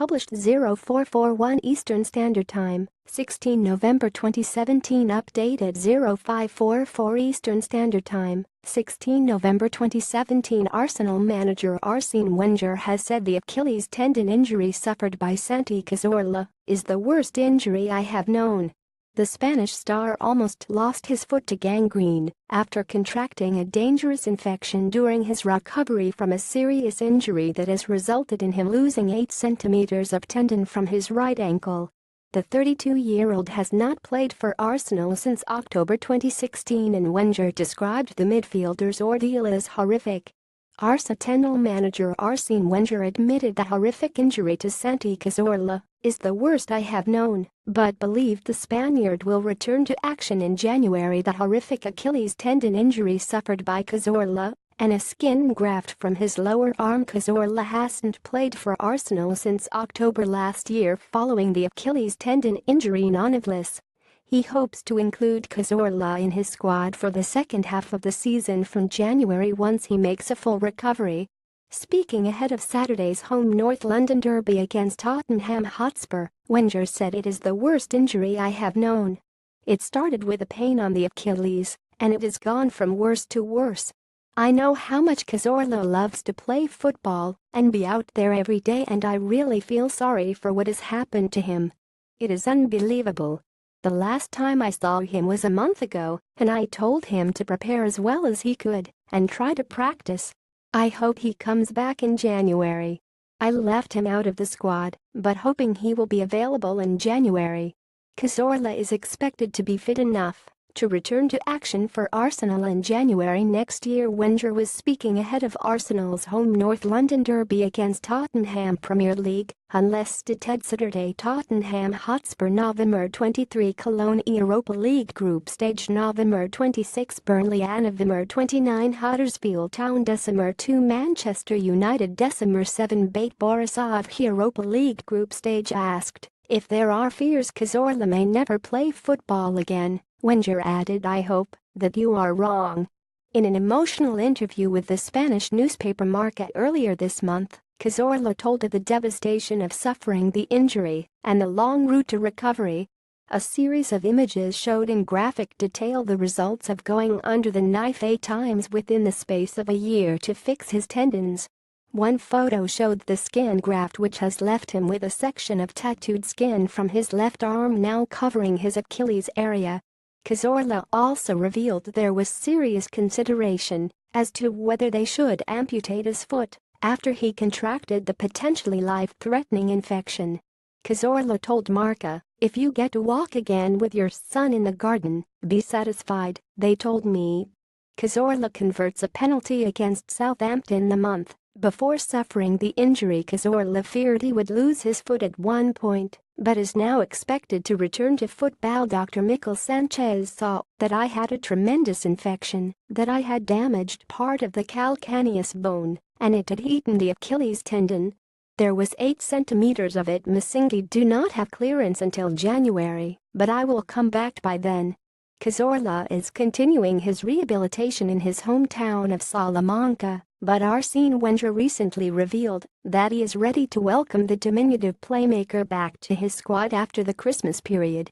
published 0441 Eastern Standard Time, 16 November 2017 updated 0544 Eastern Standard Time, 16 November 2017 Arsenal manager Arsene Wenger has said the Achilles tendon injury suffered by Santi Cazorla is the worst injury I have known. The Spanish star almost lost his foot to gangrene after contracting a dangerous infection during his recovery from a serious injury that has resulted in him losing 8 centimeters of tendon from his right ankle. The 32-year-old has not played for Arsenal since October 2016 and Wenger described the midfielder's ordeal as horrific. Arsenal manager Arsene Wenger admitted the horrific injury to Santi Cazorla is the worst I have known, but believed the Spaniard will return to action in January. The horrific Achilles tendon injury suffered by Cazorla and a skin graft from his lower arm. Cazorla hasn't played for Arsenal since October last year following the Achilles tendon injury. Nonetheless, he hopes to include Cazorla in his squad for the second half of the season from January once he makes a full recovery. Speaking ahead of Saturday's home North London derby against Tottenham Hotspur, Wenger said it is the worst injury I have known. It started with a pain on the Achilles, and it has gone from worse to worse. I know how much Cazorla loves to play football and be out there every day, and I really feel sorry for what has happened to him. It is unbelievable. The last time I saw him was a month ago, and I told him to prepare as well as he could and try to practice. I hope he comes back in January. I left him out of the squad, but hoping he will be available in January. Cazorla is expected to be fit enough to return to action for Arsenal in January next year. Wenger was speaking ahead of Arsenal's home North London derby against Tottenham Premier League, unless stated Saturday. Tottenham Hotspur November 23, Cologne Europa League Group Stage November 26, Burnley November 29, Huddersfield Town December 2, Manchester United December 7, Bate Borisov. Europa League Group Stage asked if there are fears Cazorla may never play football again. Wenger added, "I hope that you are wrong." In an emotional interview with the Spanish newspaper Marca earlier this month, Cazorla told of the devastation of suffering the injury and the long route to recovery. A series of images showed in graphic detail the results of going under the knife 8 times within the space of a year to fix his tendons. One photo showed the skin graft, which has left him with a section of tattooed skin from his left arm now covering his Achilles area. Cazorla also revealed there was serious consideration as to whether they should amputate his foot after he contracted the potentially life-threatening infection. Cazorla told Marca, "If you get to walk again with your son in the garden, be satisfied, they told me." Cazorla converts a penalty against Southampton the month before suffering the injury. Cazorla feared he would lose his foot at one point, but is now expected to return to football. Dr. Mikel Sanchez saw that I had a tremendous infection, that I had damaged part of the calcaneus bone, and it had eaten the Achilles tendon. There was 8 centimeters of it missing. I do not have clearance until January, but I will come back by then. Cazorla is continuing his rehabilitation in his hometown of Salamanca, but Arsene Wenger recently revealed that he is ready to welcome the diminutive playmaker back to his squad after the Christmas period.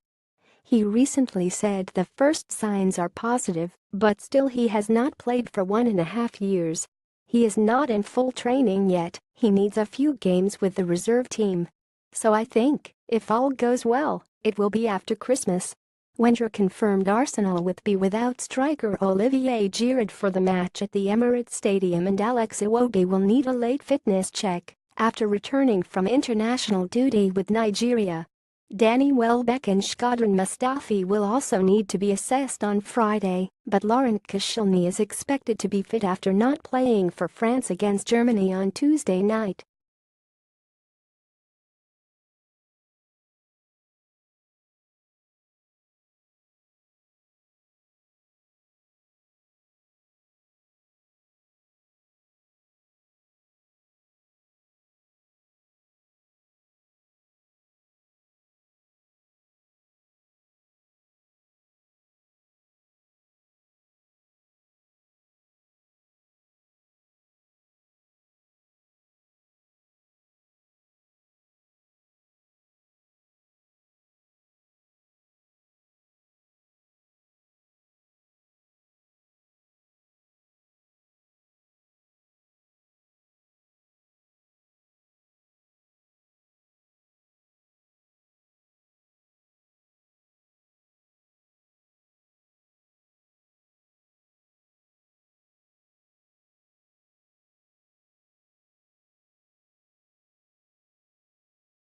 He recently said the first signs are positive, but still he has not played for 1.5 years. He is not in full training yet, he needs a few games with the reserve team. So I think, if all goes well, it will be after Christmas. Wenger confirmed Arsenal will be without striker Olivier Giroud for the match at the Emirates Stadium, and Alex Iwobi will need a late fitness check after returning from international duty with Nigeria. Danny Welbeck and Shkodran Mustafi will also need to be assessed on Friday, but Laurent Koscielny is expected to be fit after not playing for France against Germany on Tuesday night.